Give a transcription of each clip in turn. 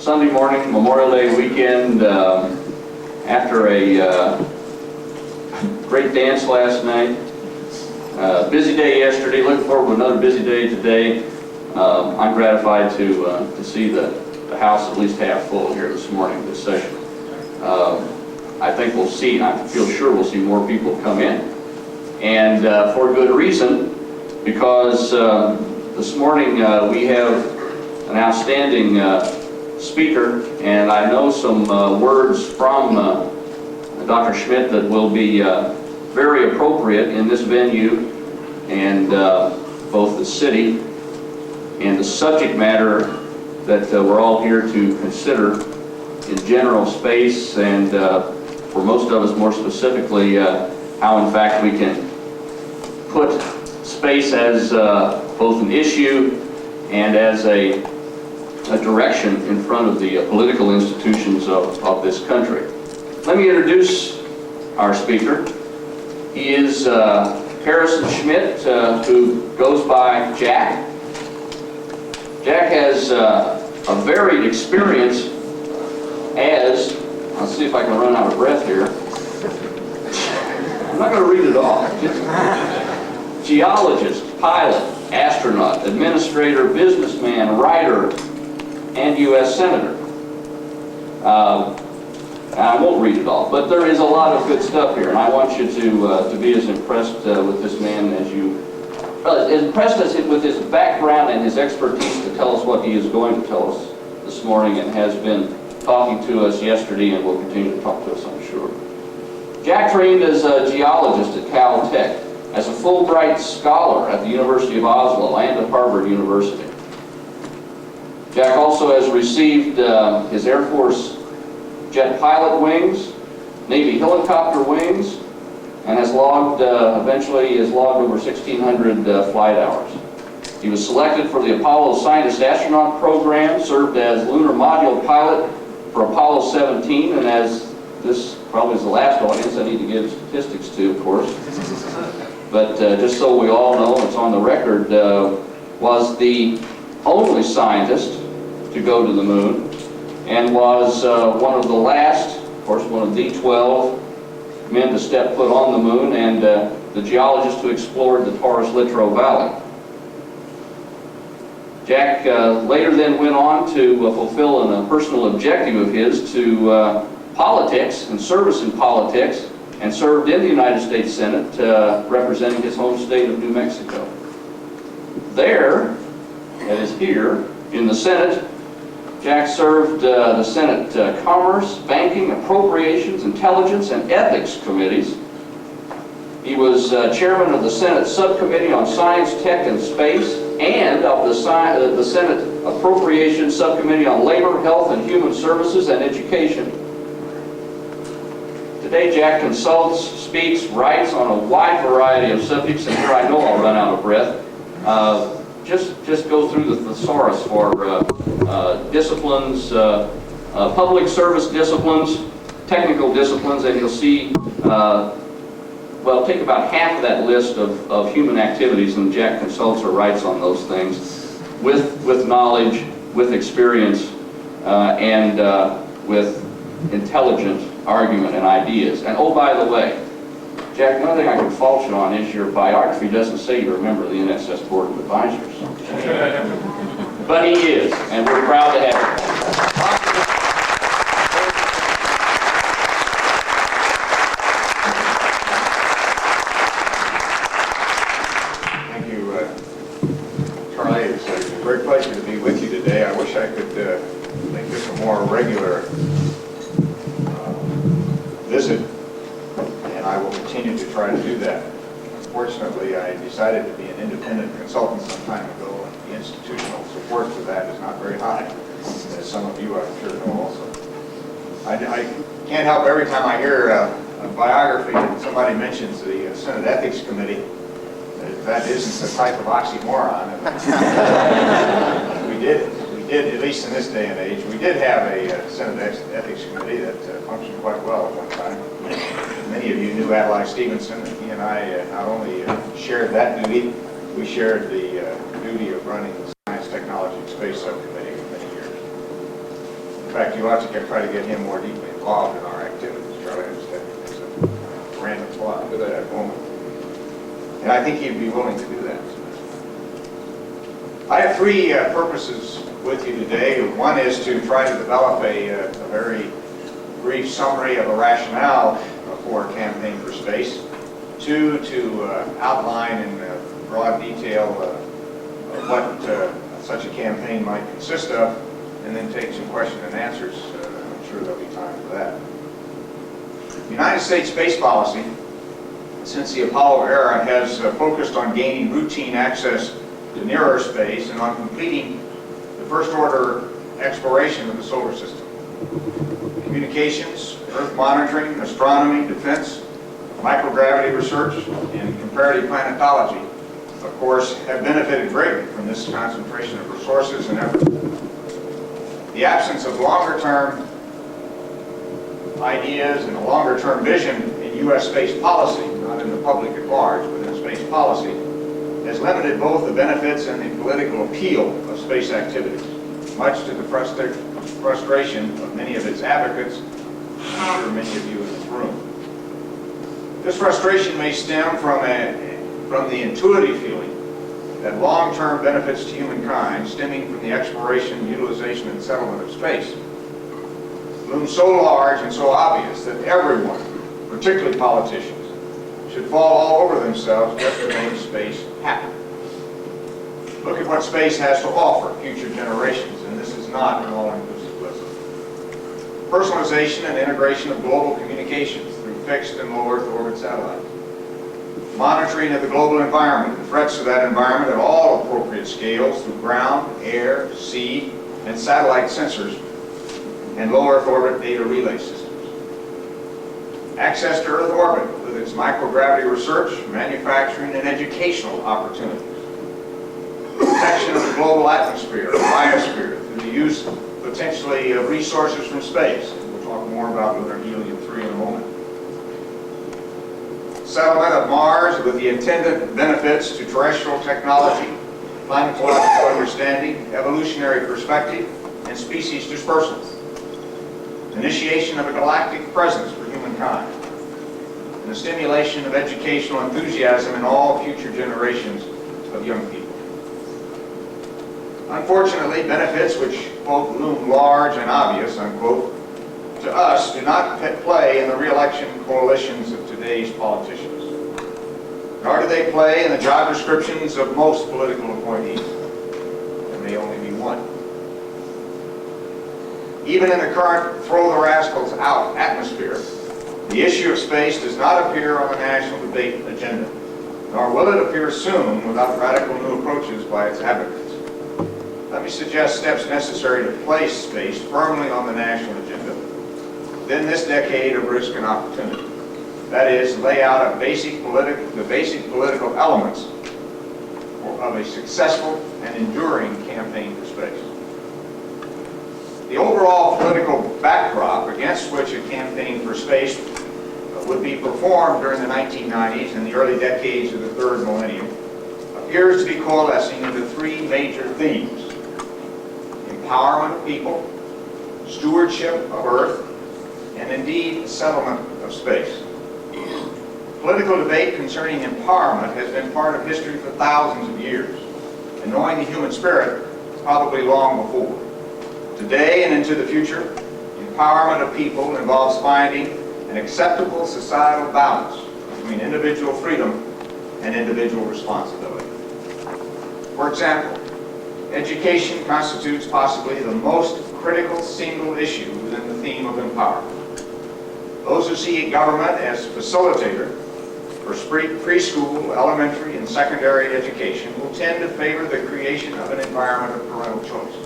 Sunday morning, Memorial Day weekend, after a great dance last night. Busy day yesterday, looking forward to another busy day today. I'm gratified to see the house at least half full here this morning, this session. I think we'll see, I feel sure we'll see more people come in. And for good reason, because this morning we have an outstanding speaker, and I know some words from Dr. Schmitt that will be very appropriate in this venue, and both the city and the subject matter that we're all here to consider in general space, and for most of us more specifically, how in fact we can put space as both an issue and as a direction in front of the political institutions of this country. Let me introduce our speaker. He is Harrison Schmitt, who goes by Jack. Jack has a varied experience as, I'll see if I can run out of breath here. I'm not going to read it all. Geologist, pilot, astronaut, administrator, businessman, writer, and U.S. Senator. I won't read it all, but there is a lot of good stuff here, and I want you to be as impressed with this man as as impressed as with his background and his expertise to tell us what he is going to tell us this morning, and has been talking to us yesterday and will continue to talk to us, I'm sure. Jack trained as a geologist at Caltech, as a Fulbright scholar at the University of Oslo and at Harvard University. Jack also has received his Air Force jet pilot wings, Navy helicopter wings, and has logged, eventually has logged over 1,600 flight hours. He was selected for the Apollo Scientist Astronaut Program, served as lunar module pilot for Apollo 17, and as this probably is the last audience I need to give statistics to, of course, but just so we all know, it's on the record, was the only scientist to go to the moon, and was one of the last, of course, one of the 12 men to step foot on the moon, and the geologist who explored the Taurus-Littrow Valley. Jack later then went on to fulfill a personal objective of his to politics and service in politics, and served in the United States Senate representing his home state of New Mexico. There, that is here, in the Senate, Jack served the Senate Commerce, Banking, Appropriations, Intelligence, and Ethics Committees. He was chairman of the Senate Subcommittee on Science, Tech, and Space, and of the Senate Appropriations Subcommittee on Labor, Health, and Human Services and Education. Today, Jack consults, speaks, writes on a wide variety of subjects, and here I know I'll run out of breath. Just go through the thesaurus for disciplines, public service disciplines, technical disciplines, and you'll see, well, take about half of that list of human activities, and Jack consults or writes on those things with knowledge, with experience, and with intelligent argument and ideas. And oh, by the way, Jack, another thing I can fault you on is your biography doesn't say you're a member of the NSS Board of Advisors. But he is, and we're proud to have him. Thank you, Charlie. It's a great pleasure to be with you today. I wish I could make this a more regular visit, and I will continue to try to do that. Unfortunately, I decided to be an independent consultant some time ago, and the institutional support for that is not very high, as some of you I'm sure know also. I can't help every time I hear a biography and somebody mentions the Senate Ethics Committee, that isn't the type of oxymoron. We did, at least in this day and age, we did have a Senate Ethics Committee that functioned quite well at one time. Many of you knew Adlai Stevenson, and he and I not only shared that duty, we shared the duty of running the Science, Technology, and Space Subcommittee for many years. fact, you ought to try to get him more deeply involved in our activities. Charlie, I understand it's a random thought at that moment. And I think he'd be willing to do that. I have three purposes with you today. One is to try to develop a very brief summary of a rationale for a campaign for space. Two, to outline in broad detail what such a campaign might consist of, and then take some question and answers. I'm sure there'll be time for that. The United States space policy, since the Apollo era, has focused on gaining routine access to nearer space and on completing the first-order exploration of the solar system. Communications, Earth monitoring, astronomy, defense, microgravity research, and comparative planetology, of course, have benefited greatly from this concentration of resources and effort. The absence of longer-term ideas and a longer-term vision in U.S. space policy, not in the public at large, but in space policy, has limited both the benefits and the political appeal of space activities, much to the frustration of many of its advocates, and I'm sure many of you in this room. This frustration may stem from the intuitive feeling that long-term benefits to humankind stemming from the exploration, utilization, and settlement of space loom so large and so obvious that everyone, particularly politicians, should fall all over themselves just to make space happen. Look at what space has to offer future generations, and this is not an all-inclusive list. Personalization and integration of global communications through fixed and low Earth orbit satellites. Monitoring of the global environment and threats to that environment at all appropriate scales through ground, air, sea, and satellite sensors and low Earth orbit data relay systems. Access to Earth orbit with its microgravity research, manufacturing, and educational opportunities. Protection of the global atmosphere, biosphere, through the use potentially of resources from space. We'll talk more about lunar helium-3 in a moment. Settlement of Mars with the intended benefits to terrestrial technology, climatological understanding, evolutionary perspective, and species dispersal. Initiation of a galactic presence for humankind, and the stimulation of educational enthusiasm in all future generations of young people. Unfortunately, benefits which, quote, loom large and obvious, unquote, to us do not play in the re-election coalitions of today's politicians, nor do they play in the job descriptions of most political appointees. There may only be one. Even in the current throw the rascals out atmosphere, the issue of space does not appear on the national debate agenda, nor will it appear soon without radical new approaches by its advocates. Let me suggest steps necessary to place space firmly on the national agenda within this decade of risk and opportunity. That is, lay out the basic political elements of a successful and enduring campaign for space. The overall political backdrop against which a campaign for space would be performed during the 1990s and the early decades of the third millennium appears to be coalescing into three major themes: empowerment of people, stewardship of Earth, and indeed settlement of space. Political debate concerning empowerment has been part of history for thousands of years, and knowing the human spirit, probably long before. Today and into the future, empowerment of people involves finding an acceptable societal balance between individual freedom and individual responsibility. For example, education constitutes possibly the most critical single issue within the theme of empowerment. Those who see government as facilitator for preschool, elementary, and secondary education will tend to favor the creation of an environment of parental choice.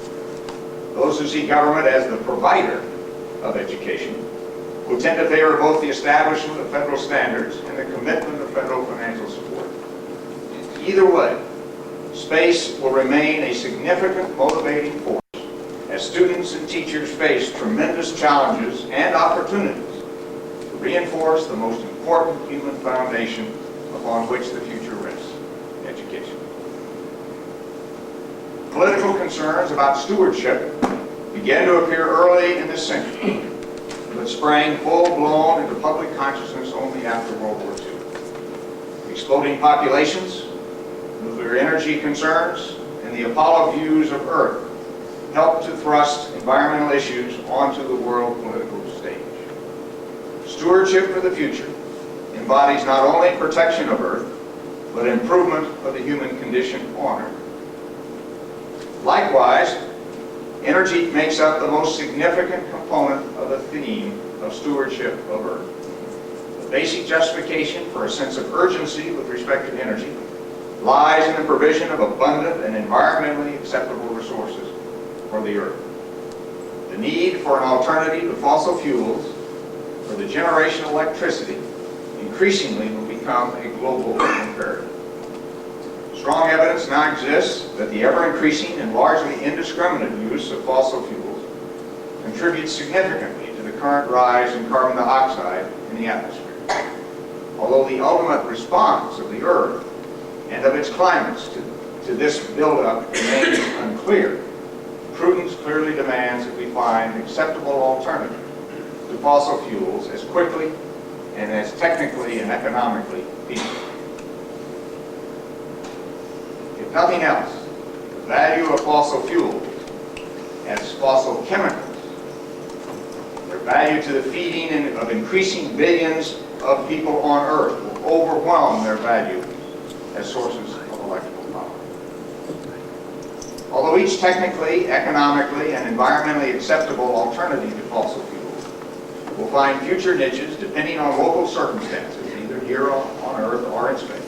Those who see government as the provider of education will tend to favor both the establishment of federal standards and the commitment of federal financial support. Either way, space will remain a significant motivating force as students and teachers face tremendous challenges and opportunities to reinforce the most important human foundation upon which the future rests: education. Political concerns about stewardship began to appear early in this century, but sprang full-blown into public consciousness only after World War II. Exploding populations, nuclear energy concerns, and the Apollo views of Earth helped to thrust environmental issues onto the world political stage. Stewardship for the future embodies not only protection of Earth, but improvement of the human condition on Earth. Likewise, energy makes up the most significant component of the theme of stewardship of Earth. The basic justification for a sense of urgency with respect to energy lies in the provision of abundant and environmentally acceptable resources for the Earth. The need for an alternative to fossil fuels for the generation of electricity increasingly will become a global imperative. Strong evidence now exists that the ever-increasing and largely indiscriminate use of fossil fuels contributes significantly to the current rise in carbon dioxide in the atmosphere. Although the ultimate response of the Earth and of its climates to this buildup remains unclear, prudence clearly demands that we find acceptable alternatives to fossil fuels as quickly and as technically and economically feasible. If nothing else, the value of fossil fuels as fossil chemicals, their value to the feeding of increasing billions of people on Earth will overwhelm their value as sources of electrical power. Although each technically, economically, and environmentally acceptable alternative to fossil fuels will find future niches depending on local circumstances, either here on Earth or in space.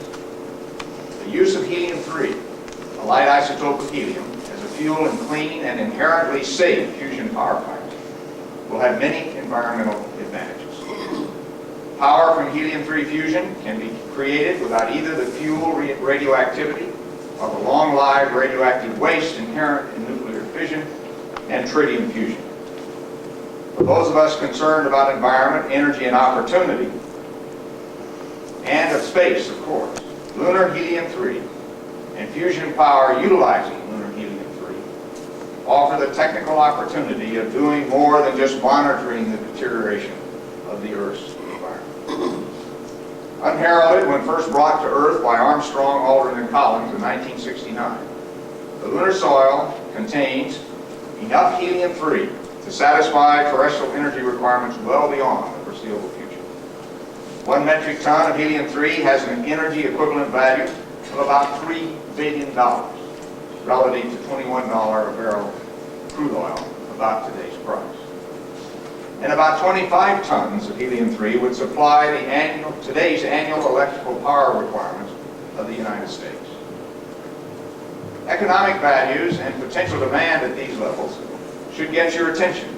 The use of helium-3, a light isotope of helium, as a fuel in clean and inherently safe fusion power plants, will have many environmental advantages. Power from helium-3 fusion can be created without either the fuel radioactivity or the long-lived radioactive waste inherent in nuclear fission and tritium fusion. For those of us concerned about environment, energy, and opportunity, and of space, of course, lunar helium-3 and fusion power utilizing lunar helium-3 offer the technical opportunity of doing more than just monitoring the deterioration of the Earth's environment. Unheralded when first brought to Earth by Armstrong, Aldrin, and Collins in 1969, the lunar soil contains enough helium-3 to satisfy terrestrial energy requirements well beyond the foreseeable future. 1 metric ton of helium-3 has an energy equivalent value of about $3 billion, relative to $21 a barrel crude oil, about today's price. And about 25 tons of helium-3 would supply today's annual electrical power requirements of the United States. Economic values and potential demand at these levels should get your attention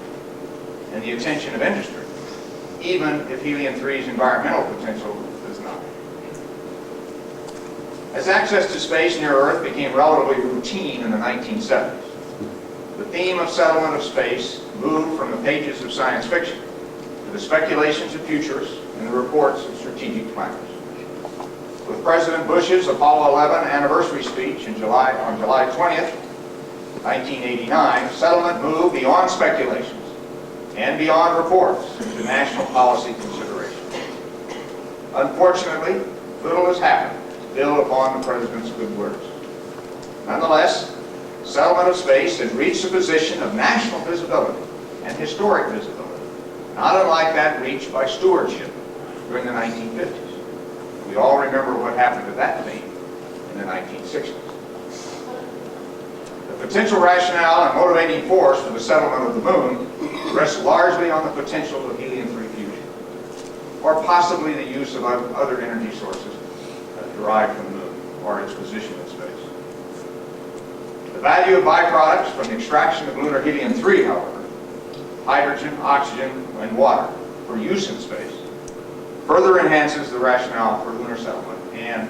and the attention of industry, even if helium-3's environmental potential does not. As access to space near Earth became relatively routine in the 1970s, the theme of settlement of space moved from the pages of science fiction to the speculations of futurists and the reports of strategic planners. With President Bush's Apollo 11 anniversary speech on July 20th, 1989, settlement moved beyond speculations and beyond reports into national policy considerations. Unfortunately, little has happened to build upon the President's good words. Nonetheless, settlement of space has reached a position of national visibility and historic visibility, not unlike that reached by stewardship during the 1950s. We all remember what happened to that theme in the 1960s. The potential rationale and motivating force for the settlement of the moon rests largely on the potential of helium-3 fusion, or possibly the use of other energy sources derived from the moon, or its position in space. The value of byproducts from the extraction of lunar helium-3, however, hydrogen, oxygen, and water for use in space, further enhances the rationale for lunar settlement and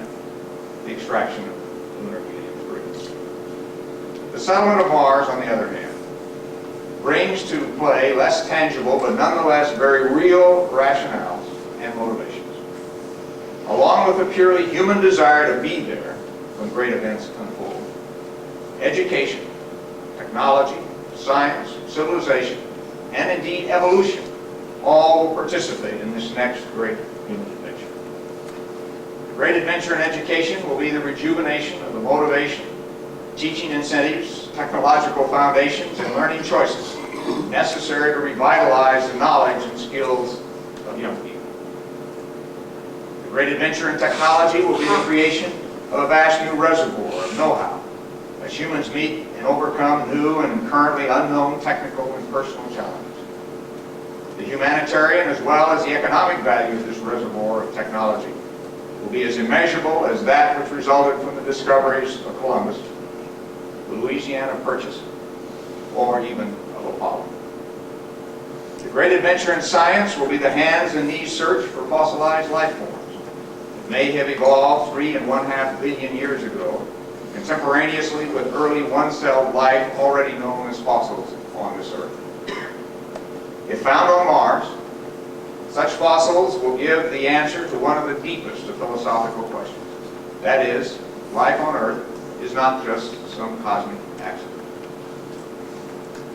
the extraction of lunar helium-3. The settlement of Mars, on the other hand, brings to play less tangible but nonetheless very real rationales and motivations. Along with the purely human desire to be there when great events unfold, education, technology, science, civilization, and indeed evolution, all will participate in this next great human adventure. The great adventure in education will be the rejuvenation of the motivation, teaching incentives, technological foundations, and learning choices necessary to revitalize the knowledge and skills of young people. The great adventure in technology will be the creation of a vast new reservoir of know-how as humans meet and overcome new and currently unknown technical and personal challenges. The humanitarian as well as the economic value of this reservoir of technology will be as immeasurable as that which resulted from the discoveries of Columbus, the Louisiana Purchase, or even of Apollo. The great adventure in science will be the hands and knees search for fossilized life forms that may have evolved 3.5 billion years ago, contemporaneously with early one-celled life already known as fossils on this Earth. If found on Mars, such fossils will give the answer to one of the deepest of philosophical questions. That is, life on Earth is not just some cosmic accident.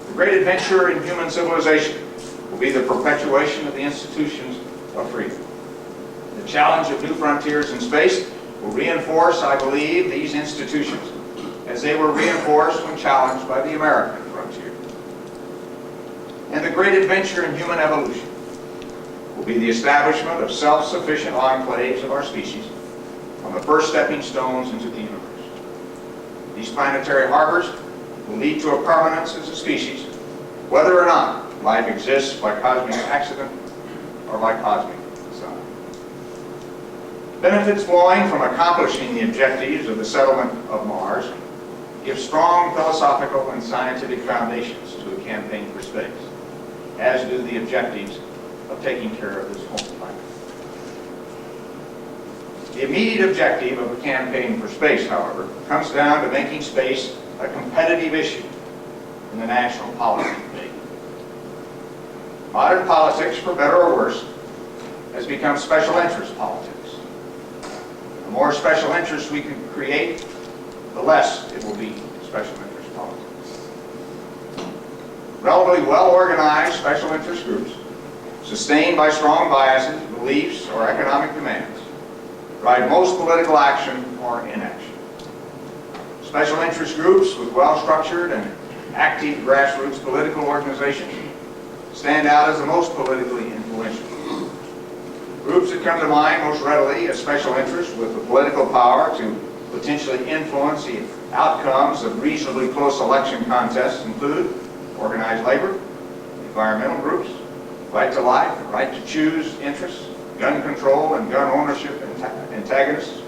The great adventure in human civilization will be the perpetuation of the institutions of freedom. The challenge of new frontiers in space will reinforce, I believe, these institutions as they were reinforced when challenged by the American frontier. And the great adventure in human evolution will be the establishment of self-sufficient enclaves of our species on the first stepping stones into the universe. These planetary harbors will lead to a permanence as a species, whether or not life exists by cosmic accident or by cosmic design. Benefits flowing from accomplishing the objectives of the settlement of Mars give strong philosophical and scientific foundations to a campaign for space, as do the objectives of taking care of this home planet. The immediate objective of a campaign for space, however, comes down to making space a competitive issue in the national policy debate. Modern politics, for better or worse, has become special interest politics. The more special interests we can create, the less it will be special interest politics. Relatively well-organized special interest groups, sustained by strong biases, beliefs, or economic demands, drive most political action or inaction. Special interest groups with well-structured and active grassroots political organizations stand out as the most politically influential. Groups that come to mind most readily as special interests with the political power to potentially influence the outcomes of reasonably close election contests include organized labor, environmental groups, right to life, right to choose interests, gun control and gun ownership antagonists,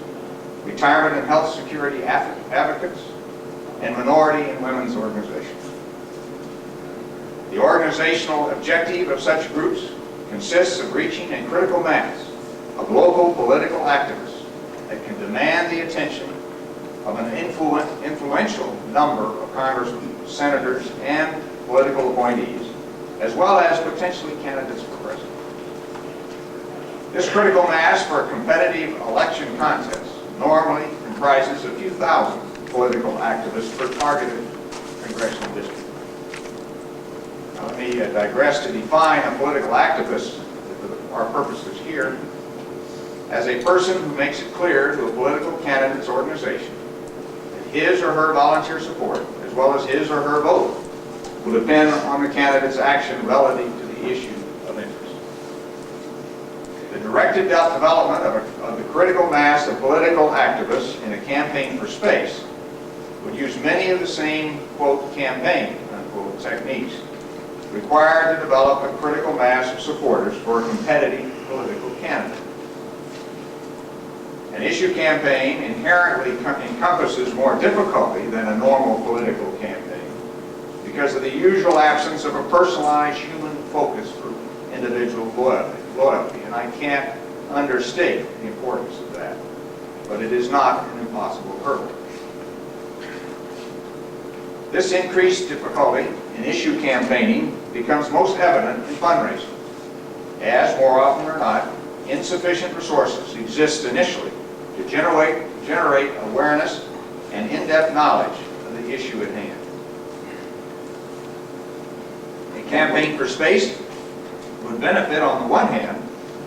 retirement and health security advocates, and minority and women's organizations. The organizational objective of such groups consists of reaching a critical mass of local political activists that can demand the attention of an influential number of congressmen, senators, and political appointees, as well as potentially candidates for president. This critical mass for a competitive election contest normally comprises a few thousand political activists per targeted congressional district. Now, let me digress to define a political activist for our purposes here as a person who makes it clear to a political candidate's organization that his or her volunteer support, as well as his or her vote, will depend on the candidate's action relative to the issue of interest. The directed development of the critical mass of political activists in a campaign for space would use many of the same, quote, campaign, unquote, techniques required to develop a critical mass of supporters for a competitive political candidate. An issue campaign inherently encompasses more difficulty than a normal political campaign because of the usual absence of a personalized human focus for individual loyalty. And I can't understate the importance of that, but it is not an impossible hurdle. This increased difficulty in issue campaigning becomes most evident in fundraising, as more often than not, insufficient resources exist initially to generate awareness and in-depth knowledge of the issue at hand. Campaign for Space would benefit, on the one hand,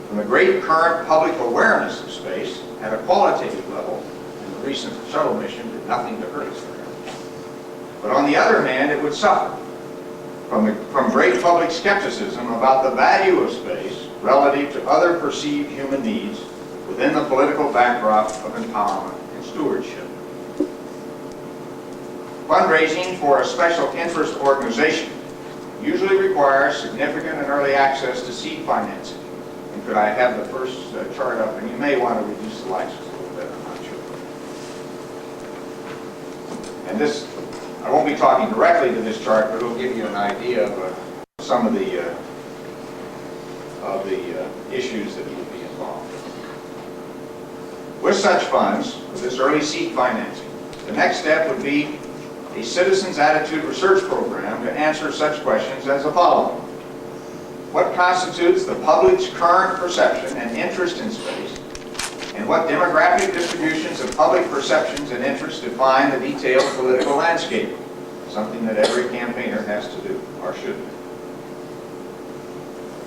from the great current public awareness of space at a qualitative level, and the recent shuttle mission did nothing to hurt us there. But on the other hand, it would suffer from great public skepticism about the value of space relative to other perceived human needs within the political backdrop of empowerment and stewardship. Fundraising for a special interest organization usually requires significant and early access to seed financing. And could I have the first chart up? And you may want to reduce the lights just a little bit, I'm not sure. And this, I won't be talking directly to this chart, but it'll give you an idea of some of the issues that would be involved. With such funds, with this early seed financing, the next step would be a citizens' attitude research program to answer such questions as the following. What constitutes the public's current perception and interest in space, and what demographic distributions of public perceptions and interests define the detailed political landscape? Something that every campaigner has to do, or should do.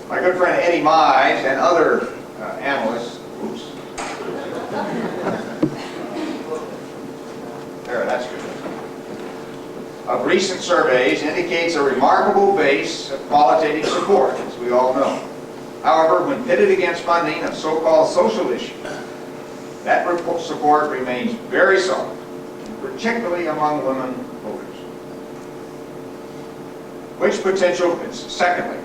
My good friend Eddie Mize and other analysts, there, that's good. Of recent surveys indicates a remarkable base of qualitative support, as we all know. However, when pitted against funding of so-called social issues, that support remains very solid, particularly among women voters. Secondly,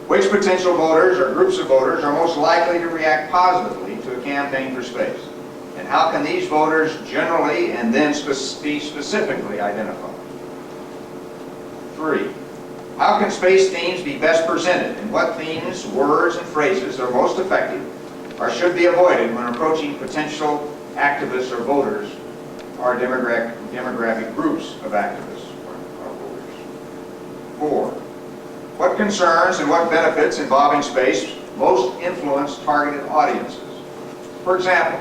which potential voters or groups of voters are most likely to react positively to a campaign for space? And how can these voters generally and then be specifically identified? 3. How can space themes be best presented, and what themes, words, and phrases are most effective or should be avoided when approaching potential activists or voters or demographic groups of activists or voters? 4. What concerns and what benefits involving space most influence targeted audiences? For example,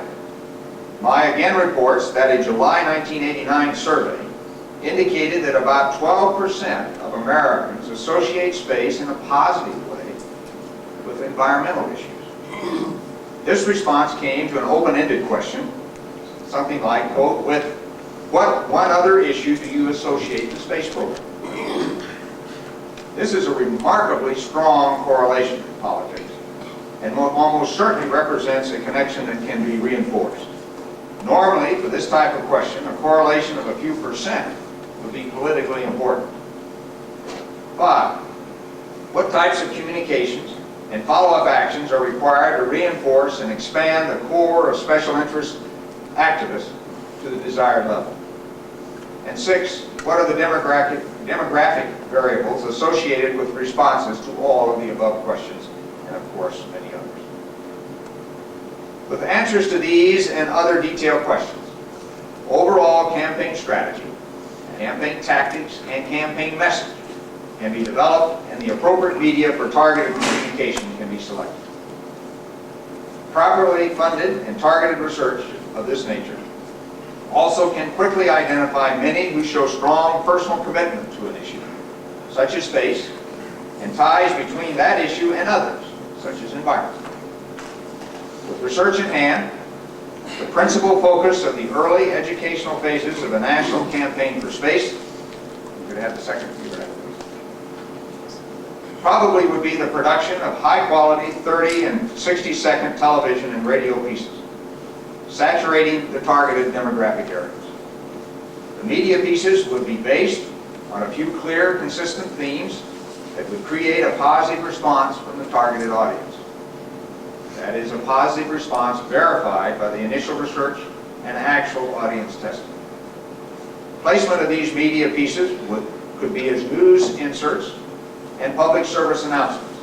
my again reports that a July 1989 survey indicated that about 12% of Americans associate space in a positive way with environmental issues. This response came to an open-ended question, something like, quote, with what one other issue do you associate the space program? This is a remarkably strong correlation in politics, and almost certainly represents a connection that can be reinforced. Normally, for this type of question, a correlation of a few percent would be politically important. 5. What types of communications and follow-up actions are required to reinforce and expand the core of special interest activists to the desired level? And 6. What are the demographic variables associated with responses to all of the above questions, and of course many others? With answers to these and other detailed questions, overall campaign strategy, campaign tactics, and campaign message can be developed, and the appropriate media for targeted communication can be selected. Properly funded and targeted research of this nature also can quickly identify many who show strong personal commitment to an issue, such as space, and ties between that issue and others, such as environment. With research in hand, the principal focus of the early educational phases of a national campaign for space, you could have the second figure, probably would be the production of high-quality 30 and 60-second television and radio pieces, saturating the targeted demographic areas. The media pieces would be based on a few clear, consistent themes that would create a positive response from the targeted audience. That is, a positive response verified by the initial research and actual audience testing. Placement of these media pieces could be as news inserts and public service announcements.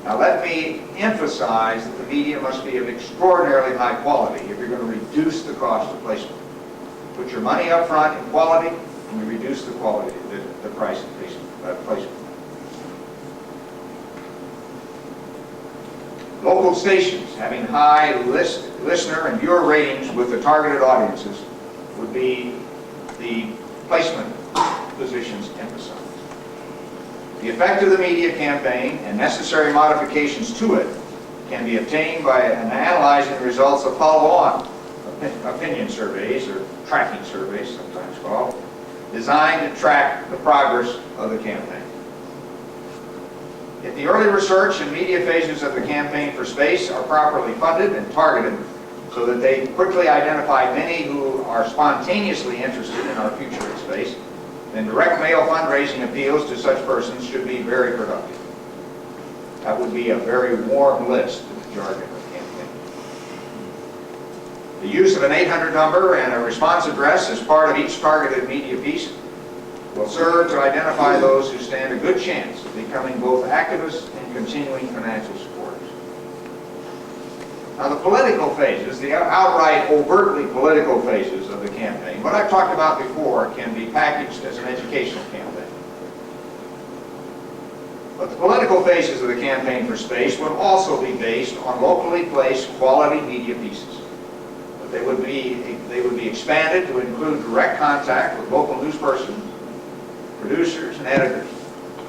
Now let me emphasize that the media must be of extraordinarily high quality if you're going to reduce the cost of placement. Put your money up front in quality, and you reduce the quality, the price of placement. Local stations having high listener and viewer ratings with the targeted audiences would be the placement positions emphasized. The effect of the media campaign and necessary modifications to it can be obtained by analyzing the results of follow-on opinion surveys, or tracking surveys sometimes called, designed to track the progress of the campaign. If the early research and media phases of the campaign for space are properly funded and targeted so that they quickly identify many who are spontaneously interested in our future in space, then direct mail fundraising appeals to such persons should be very productive. That would be a very warm list in the jargon of the campaign. The use of an 800 number and a response address as part of each targeted media piece will serve to identify those who stand a good chance of becoming both activists and continuing financial supporters. Now the political phases, the outright overtly political phases of the campaign, what I've talked about before can be packaged as an educational campaign. But the political phases of the campaign for space would also be based on locally placed quality media pieces. But they would be expanded to include direct contact with local newspersons, producers, and editors,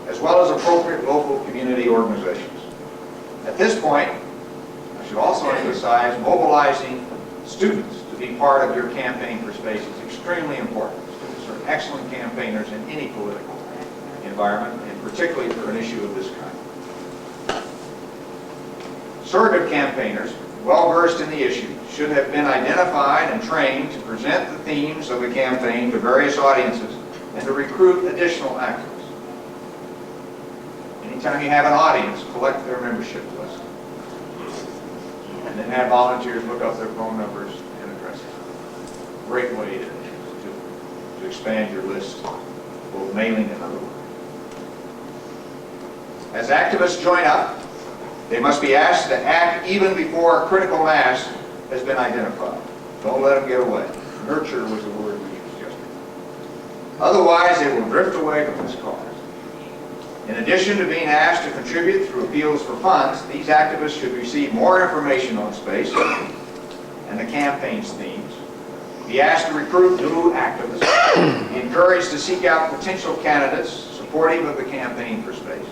as well as appropriate local community organizations. At this point, I should also emphasize mobilizing students to be part of your campaign for space is extremely important. Students are excellent campaigners in any political environment, and particularly for an issue of this kind. Surrogate campaigners, well versed in the issue, should have been identified and trained to present the themes of the campaign to various audiences and to recruit additional activists. Anytime you have an audience, collect their membership list. And then have volunteers look up their phone numbers and addresses. Great way to expand your list, both mailing and otherwise. As activists join up, they must be asked to act even before a critical mass has been identified. Don't let them get away. Nurture was the word we used yesterday. Otherwise, they will drift away from this cause. In addition to being asked to contribute through appeals for funds, these activists should receive more information on space and the campaign's themes, be asked to recruit new activists, be encouraged to seek out potential candidates supportive of the campaign for space,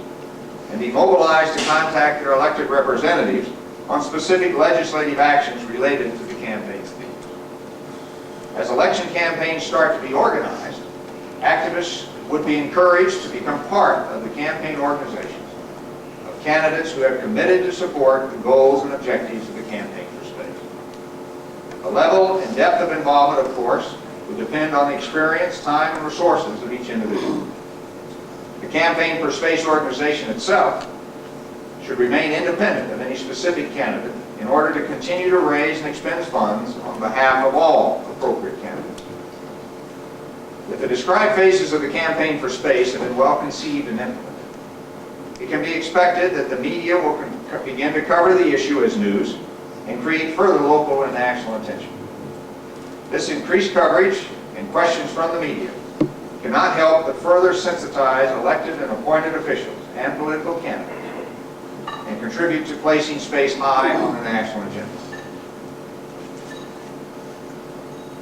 and be mobilized to contact their elected representatives on specific legislative actions related to the campaign's themes. As election campaigns start to be organized, activists would be encouraged to become part of the campaign organizations of candidates who have committed to support the goals and objectives of the campaign for space. The level and depth of involvement, of course, would depend on the experience, time, and resources of each individual. The Campaign for Space organization itself should remain independent of any specific candidate in order to continue to raise and expend funds on behalf of all appropriate candidates. If the described phases of the campaign for space have been well conceived and implemented, it can be expected that the media will begin to cover the issue as news and create further local and national attention. This increased coverage and questions from the media cannot help but further sensitize elected and appointed officials and political candidates and contribute to placing space high on the national agenda.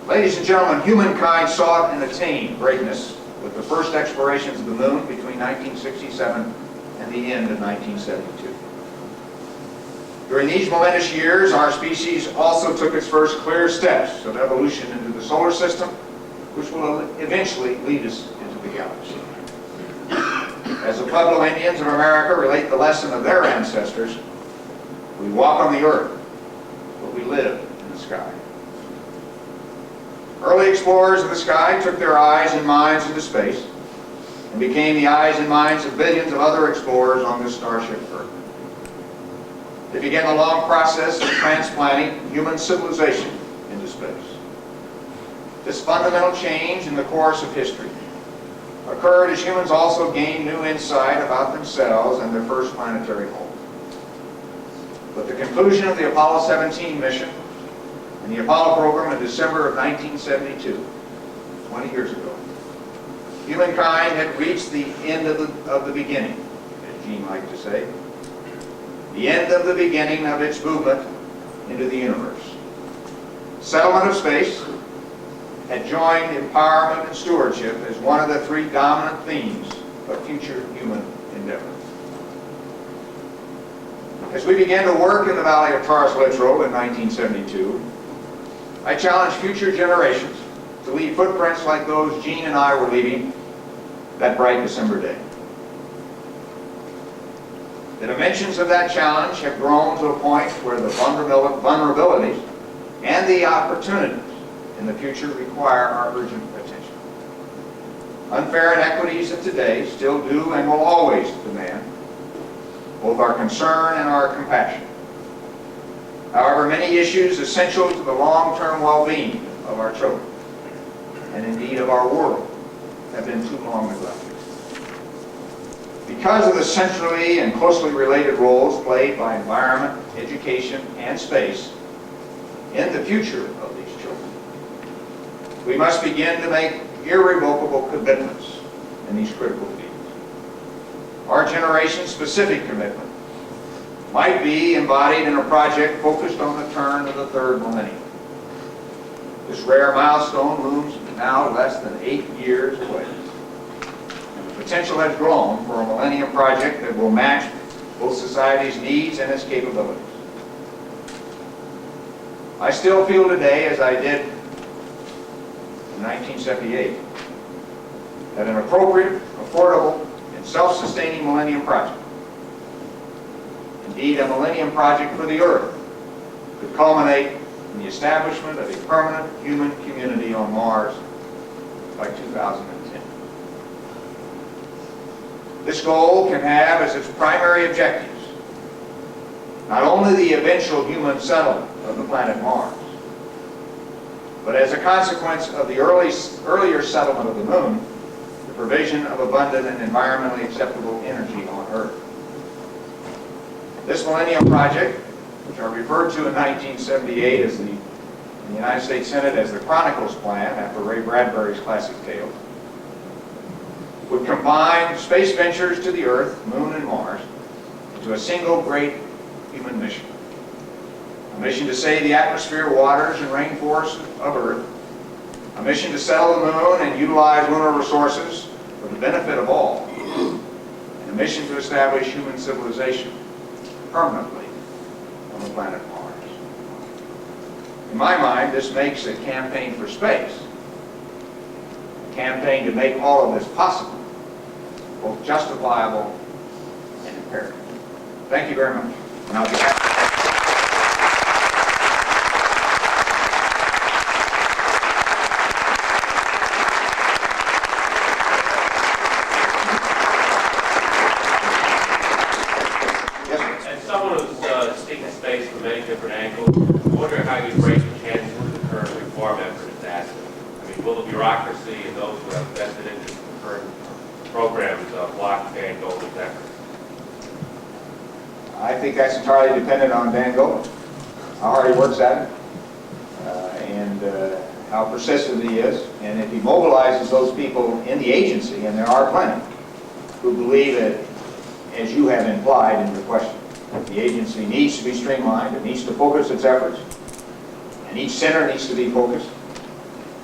Ladies and gentlemen, humankind sought and attained greatness with the first explorations of the moon between 1967 and the end of 1972. During these momentous years, our species also took its first clear steps of evolution into the solar system, which will eventually lead us into the galaxy. As the Pueblo Indians of America relate the lesson of their ancestors, we walk on the earth, but we live in the sky. Early explorers of the sky took their eyes and minds into space and became the eyes and minds of billions of other explorers on this starship Earth. They began the long process of transplanting human civilization into space. This fundamental change in the course of history occurred as humans also gained new insight about themselves and their first planetary home. With the conclusion of the Apollo 17 mission and the Apollo program in December of 1972, 20 years ago, humankind had reached the end of the beginning, as Gene liked to say, the end of the beginning of its movement into the universe. Settlement of space had joined empowerment and stewardship as one of the three dominant themes of future human endeavor. As we began to work in the valley of Taurus Littoral in 1972, I challenged future generations to leave footprints like those Gene and I were leaving that bright December day. The dimensions of that challenge have grown to a point where the vulnerabilities and the opportunities in the future require our urgent attention. Unfair inequities of today still do and will always demand both our concern and our compassion. However, many issues essential to the long-term well-being of our children, and indeed of our world, have been too long neglected. Because of the centrally and closely related roles played by environment, education, and space in the future of these children, we must begin to make irrevocable commitments in these critical fields. Our generation's specific commitment might be embodied in a project focused on the turn of the third millennium. This rare milestone looms now less than 8 years away. And the potential has grown for a millennium project that will match both society's needs and its capabilities. I still feel today, as I did in 1978, that an appropriate, affordable, and self-sustaining millennium project, indeed a millennium project for the Earth, could culminate in the establishment of a permanent human community on Mars by 2010. This goal can have as its primary objectives not only the eventual human settlement of the planet Mars, but as a consequence of the earlier settlement of the Moon, the provision of abundant and environmentally acceptable energy on Earth. This Millennium Project, which I referred to in 1978 as in the United States Senate as the Chronicles Plan, after Ray Bradbury's classic tale, would combine space ventures to the Earth, Moon, and Mars into a single great human mission. A mission to save the atmosphere, waters, and rainforests of Earth. A mission to settle the Moon and utilize lunar resources for the benefit of all. And a mission to establish human civilization permanently on the planet Mars. In my mind, this makes a campaign for space, a campaign to make all of this possible, both justifiable and imperative. Thank you very much. And I'll be happy. As someone who's seen space from many different angles, I wonder how you break the chance with the current reform effort is that. I mean, will the bureaucracy and those who have vested interest in the current programs block Dan Goldman's efforts? I think that's entirely dependent on Dan Goldman, how hard he works at it, and how persistent he is. And if he mobilizes those people in the agency, and there are plenty, who believe that, as you have implied in your question, the agency needs to be streamlined, it needs to focus its efforts, and each center needs to be focused,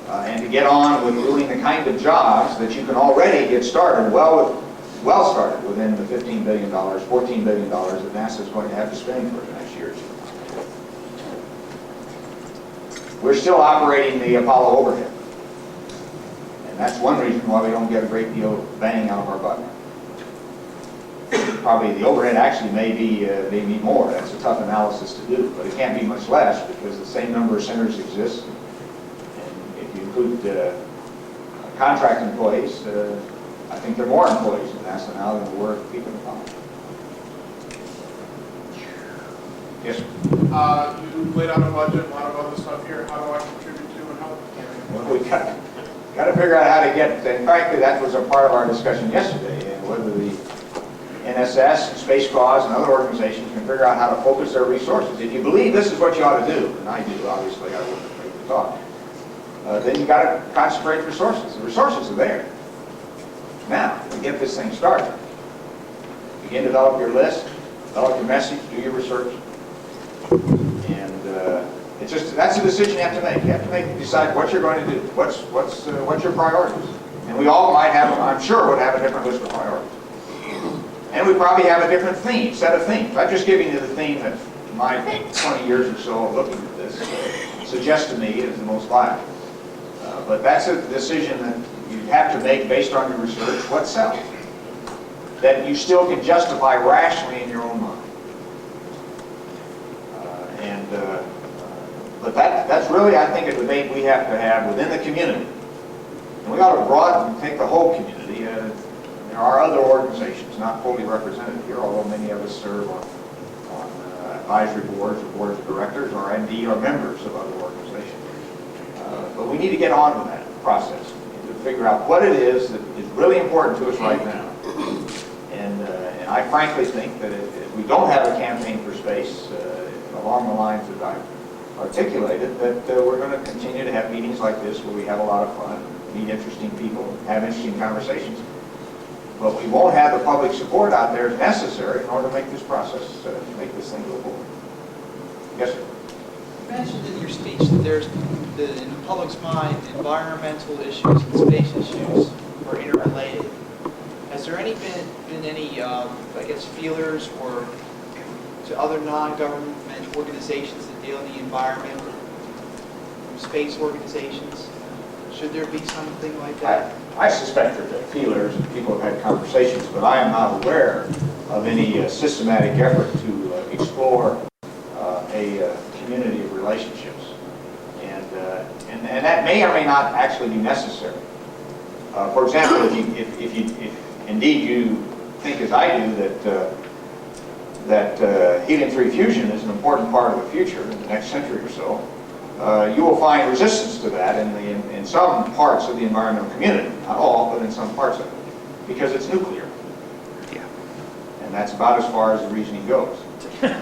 and to get on with doing the kind of jobs that you can already get started, well started within the $15 billion, $14 billion that NASA is going to have to spend for the next year or two. We're still operating the Apollo overhead, and that's one reason why we don't get a great deal of bang out of our butt. Probably the overhead actually may be more. That's a tough analysis to do, but it can't be much less because the same number of centers exist. And if you include contract employees, I think there are more employees in NASA now than there were people in the college. Yes, sir. You laid out a budget, a lot of other stuff here. How do I contribute to and help? Well, we got to figure out how to get, and frankly, that was a part of our discussion yesterday, and whether the NSS and Space Cause and other organizations can figure out how to focus their resources. If you believe this is what you ought to do, and I do, obviously, I wouldn't afraid to talk, then you got to concentrate resources. The resources are there. Now, to get this thing started, begin to develop your list, develop your message, do your research, and it's just that's a decision you have to make. You have to decide what you're going to do. What's your priorities, and we all might have, I'm sure, would have a different list of priorities. And we probably have a different theme, set of themes. I'm just giving you the theme that my 20 years or so of looking at this suggests to me is the most viable. But that's a decision that you have to make based on your research. What sells? That you still can justify rationally in your own mind. But that's really, I think, a debate we have to have within the community. And we ought to broaden and take the whole community. There are other organizations not fully represented here, although many of us serve on advisory boards or boards of directors, or indeed are members of other organizations. But we need to get on with that process to figure out what it is that is really important to us right now. And I frankly think that if we don't have a campaign for space along the lines that I've articulated, that we're going to continue to have meetings like this where we have a lot of fun, meet interesting people, have interesting conversations. But we won't have the public support out there as necessary in order to make this process, make this thing go forward. Yes, sir? You mentioned in your speech that there's, in the public's mind, environmental issues and space issues are interrelated. Has there been any, I guess, feelers or to other non-government organizations that deal in the environment, from space organizations? Should there be something like that? I suspect that there are feelers and people have had conversations, but I am not aware of any systematic effort to explore a community of relationships. And that may or may not actually be necessary. For example, if indeed you think, as I do, that helium-3 fusion is an important part of the future in the next century or so, you will find resistance to that in some parts of the environmental community. Not all, but in some parts of it. Because it's nuclear. Yeah. And that's about as far as the reasoning goes. And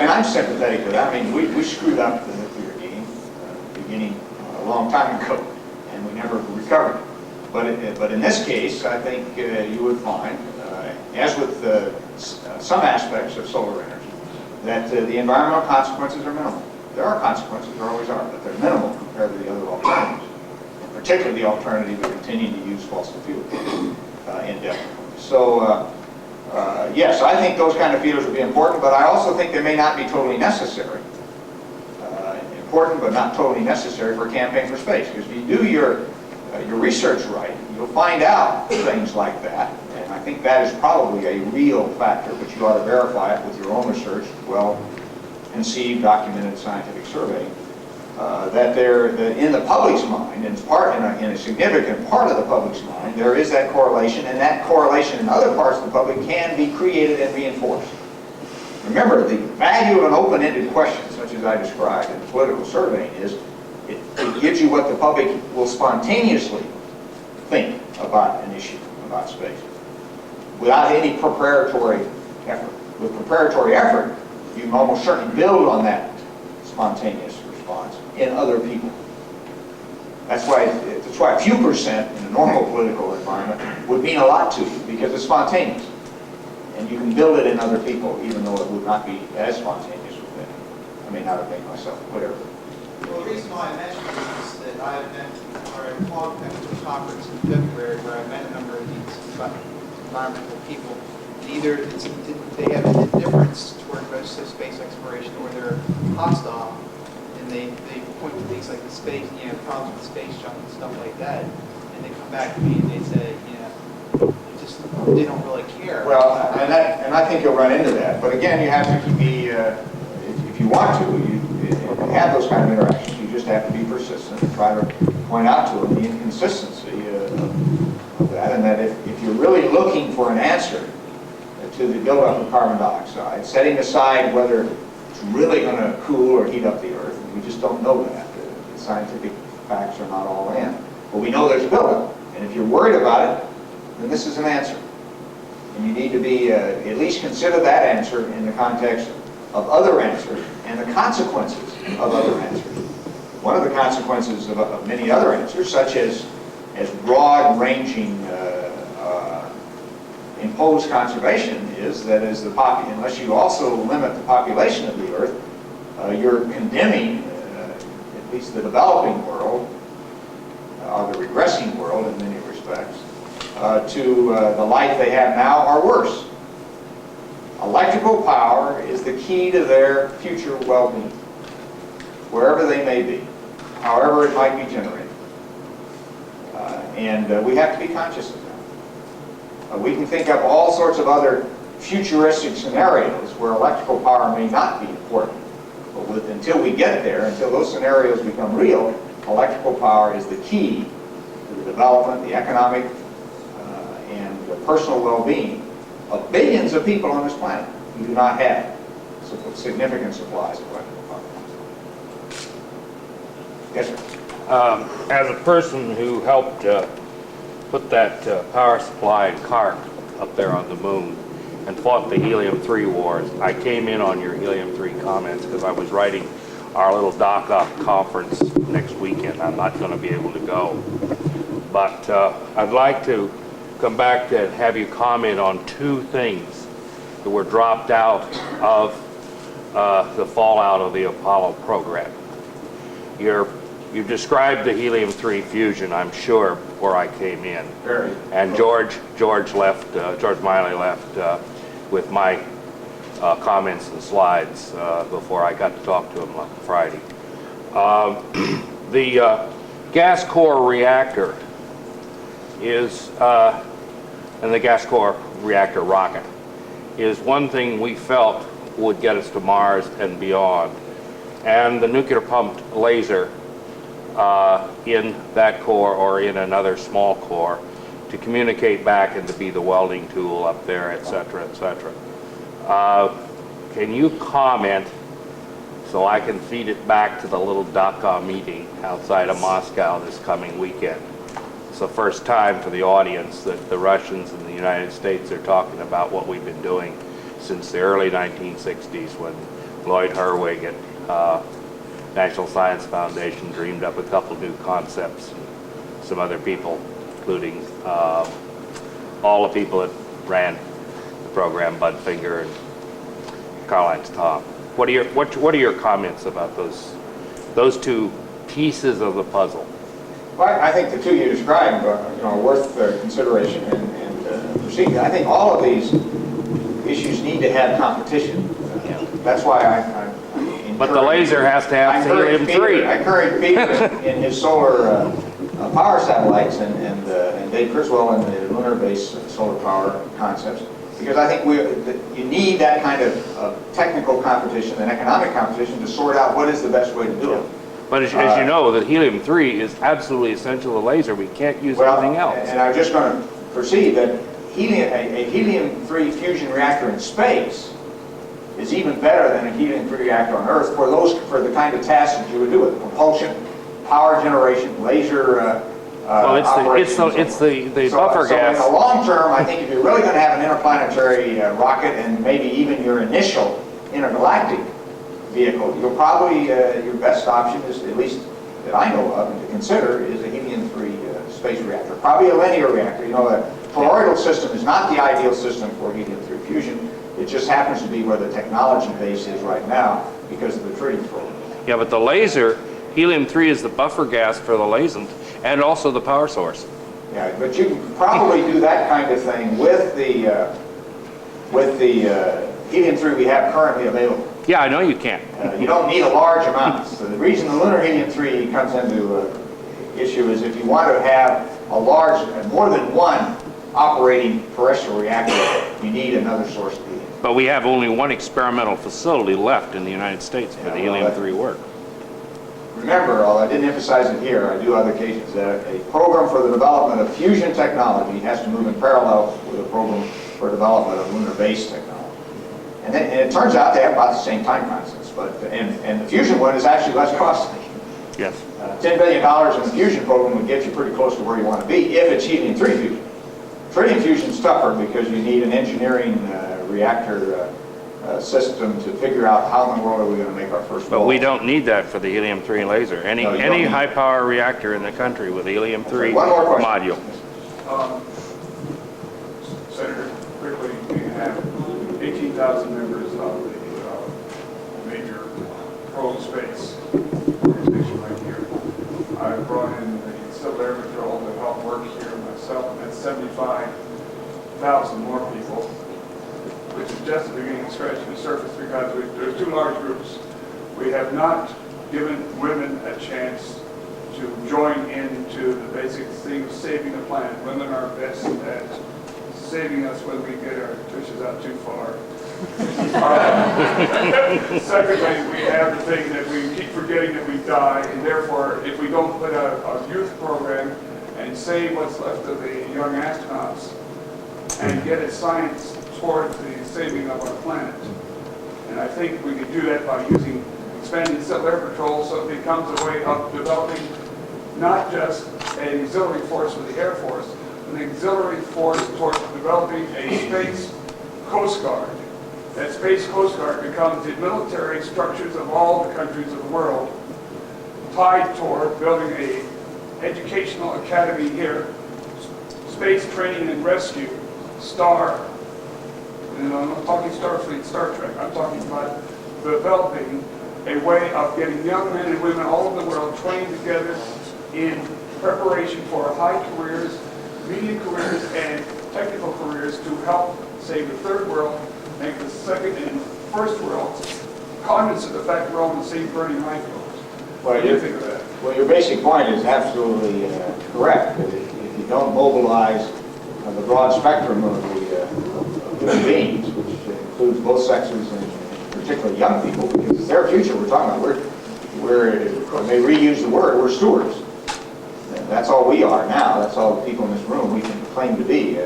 I'm sympathetic to that. I mean, we screwed up the nuclear game beginning a long time ago, and we never recovered. But in this case, I think you would find, as with some aspects of solar energy, that the environmental consequences are minimal. There are consequences, there always are, but they're minimal compared to the other alternatives. And particularly the alternative of continuing to use fossil fuels indefinitely. So, yes, I think those kind of feelers would be important, but I also think they may not be totally necessary. Important, but not totally necessary for a campaign for space. Because if you do your research right, you'll find out things like that. And I think that is probably a real factor, but you ought to verify it with your own research, well-conceived, documented scientific survey, that in the public's mind, in a significant part of the public's mind, there is that correlation, and that correlation in other parts of the public can be created and reinforced. Remember, the value of an open-ended question, such as I described in the political survey, is it gives you what the public will spontaneously think about an issue, about space, without any preparatory effort. With preparatory effort, you can almost certainly build on that spontaneous response in other people. That's why a few percent in a normal political environment would mean a lot to you, because it's spontaneous. And you can build it in other people, even though it would not be as spontaneous with them. I may not have made myself clear. Well, the reason why I mentioned this is that I went to a conference in February where I met a number of these environmental people. And either they have an indifference toward most of space exploration, or they're hostile, and they point to things like the space, problems with space junk and stuff like that. And they come back to me and they say, they don't really care. Well, and I think you'll run into that. But again, you have to be, if you want to, you have those kind of interactions. You just have to be persistent and try to point out to them the inconsistency of that, and that if you're really looking for an answer to the buildup of carbon dioxide, setting aside whether it's really going to cool or heat up the Earth, we just don't know that. The scientific facts are not all in. But we know there's a buildup, and if you're worried about it, then this is an answer. And you need to be, at least consider that answer in the context of other answers and the consequences of other answers. One of the consequences of many other answers, such as broad-ranging imposed conservation, is that unless you also limit the population of the Earth, you're condemning at least the developing world, or the regressing world in many respects, to the life they have now or worse. Electrical power is the key to their future well-being, wherever they may be, however it might be generated. And we have to be conscious of that. We can think up all sorts of other futuristic scenarios where electrical power may not be important. But until we get there, until those scenarios become real, electrical power is the key to the development, the economic, and the personal well-being of billions of people on this planet who do not have significant supplies of electrical power. Yes, sir. As a person who helped put that power supply and cart up there on the moon and fought the helium-3 wars, I came in on your helium-3 comments because I was writing our little DACA conference next weekend. I'm not going to be able to go. But I'd like to come back to have you comment on two things that were dropped out of the fallout of the Apollo program. You described the helium-3 fusion, I'm sure, before I came in. Very. And George Miley left with my comments and slides before I got to talk to him on Friday. The gas core reactor is, and the gas core reactor rocket, is one thing we felt would get us to Mars and beyond. And the nuclear pumped laser in that core or in another small core to communicate back and to be the welding tool up there, et cetera, et cetera. Can you comment so I can feed it back to the little DACA meeting outside of Moscow this coming weekend? It's the first time for the audience that the Russians and the United States are talking about what we've been doing since the early 1960s when Lloyd Herwig at National Science Foundation dreamed up a couple new concepts, and some other people, including all the people that ran the program, Bud Finger and Karl-Heinz Tamm. What are your comments about those two pieces of the puzzle? Well, I think the two you described are worth consideration and proceeding. I think all of these issues need to have competition. That's why I but the laser has to have helium-3. I encourage Peter in his solar power satellites and Dave Criswell in the lunar-based solar power concepts, because I think you need that kind of technical competition and economic competition to sort out what is the best way to do it. But as you know, that helium-3 is absolutely essential to laser. We can't use anything else. And I was just going to proceed that a helium-3 fusion reactor in space is even better than a helium-3 reactor on Earth for the kind of tasks that you would do with propulsion, power generation, laser operations. It's the buffer gas. So in the long term, I think if you're really going to have an interplanetary rocket and maybe even your initial intergalactic vehicle, you'll probably, your best option is, at least that I know of and to consider, is a helium-3 space reactor. Probably a linear reactor. You know, a toroidal system is not the ideal system for helium-3 fusion. It just happens to be where the technology base is right now because of the tritium program. Yeah, but the laser, helium-3 is the buffer gas for the lasent and also the power source. Yeah, but you can probably do that kind of thing with the helium-3 we have currently available. Yeah, I know you can. You don't need a large amount. So the reason the lunar helium-3 comes into issue is if you want to have a large, more than one operating terrestrial reactor, you need another source of helium. But we have only one experimental facility left in the United States for the helium-3 work. Remember, although I didn't emphasize it here, I do other cases, that a program for the development of fusion technology has to move in parallel with a program for development of lunar-based technology. And it turns out they have about the same time constants, and the fusion one is actually less costly. Yes. $10 billion in the fusion program would get you pretty close to where you want to be if it's helium-3 fusion. Tritium fusion is tougher because you need an engineering reactor system to figure out how in the world are we going to make our first But ball. we don't need that for the helium-3 laser. No, you don't Any need high power reactor in the country with a helium-3 One more question. module. Senator, quickly, we have 18,000 members of the major pro-space organization right here. I brought in the Civil Air Patrol to help work here myself, and that's 75,000 more people, which is just the beginning of scratching the surface because there's two large groups. We have not given women a chance to join into the basic thing of saving the planet. Women are best at saving us when we get our tushes out too far. Secondly, we have the thing that we keep forgetting that we die, and therefore, if we don't put a youth program and save what's left of the young astronauts and get a science towards the saving of our planet. And I think we could do that by expanding Civil Air Patrol so it becomes a way of developing not just an auxiliary force for the Air Force, but an auxiliary force towards developing a space Coast Guard. That Space Coast Guard becomes the military structures of all the countries of the world, tied toward building a educational academy here, space training and rescue, STAR. And I'm not talking Starfleet, Star Trek. I'm talking about developing a way of getting young men and women all over the world trained together in preparation for high careers, medium careers, and technical careers to help save the third world, make the second and first world cognizant of the fact we're all in the same burning lifeboat. What do you think of that? Well, your basic point is absolutely correct. If you don't mobilize the broad spectrum of the human beings, which includes both sexes and particularly young people, because it's their future we're talking about. When they reuse the word, we're stewards. And that's all we are now. That's all the people in this room we can claim to be,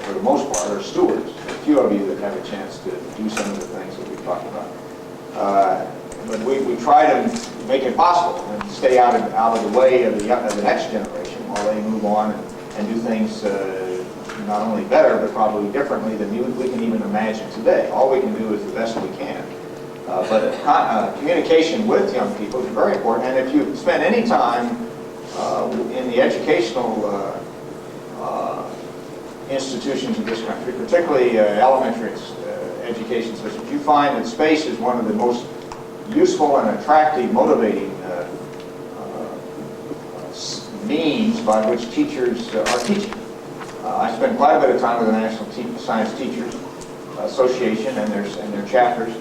for the most part, are stewards. A few of you that have a chance to do some of the things that we've talked about. But we try to make it possible and stay out of the way of the next generation while they move on and do things not only better, but probably differently than we can even imagine today. All we can do is the best we can. But communication with young people is very important. And if you spend any time in the educational institutions of this country, particularly elementary education systems, you find that space is one of the most useful and attractive, motivating means by which teachers are teaching. I spend quite a bit of time with the National Science Teachers Association and their chapters,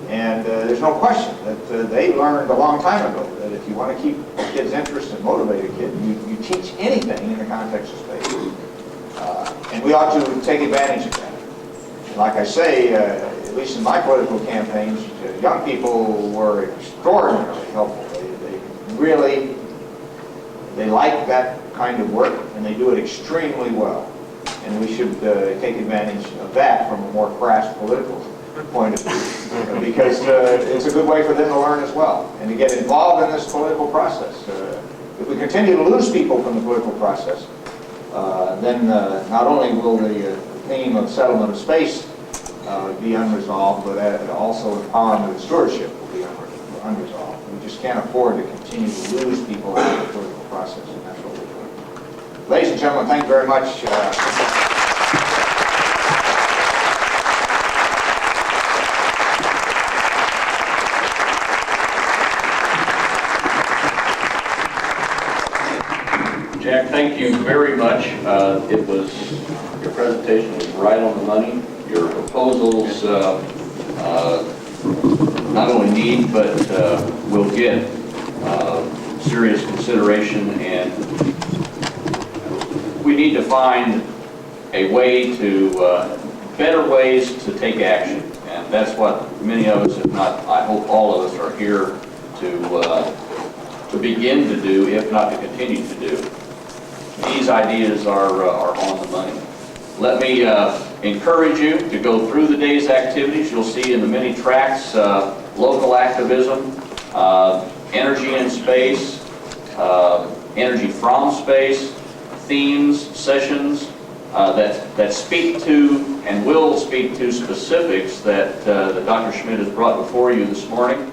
and there's no question that they learned a long time ago that if you want to keep kids interested and motivate a kid, you teach anything in the context of space. And we ought to take advantage of that. Like I say, at least in my political campaigns, young people were extraordinarily helpful. They like that kind of work, and they do it extremely well. And we should take advantage of that from a more crass political point of view, because it's a good way for them to learn as well, and to get involved in this political process. If we continue to lose people from the political process, then not only will the theme of settlement of space be unresolved, but also empowerment and stewardship will be unresolved. We just can't afford to continue to lose people out of the political process, and that's what we're doing. Ladies and gentlemen, thank you very much. Jack, thank you very much. Your presentation was right on the money. Your proposals not only need, but will get serious consideration, and we need to find a way to, better ways to take action. And that's what many of us, if not, I hope all of us, are here to begin to do, if not to continue to do. These ideas are on the money. Let me encourage you to go through the day's activities. You'll see in the many tracks, local activism, energy in space, energy from space, themes, sessions that speak to and will speak to specifics that Dr. Schmitt has brought before you this morning.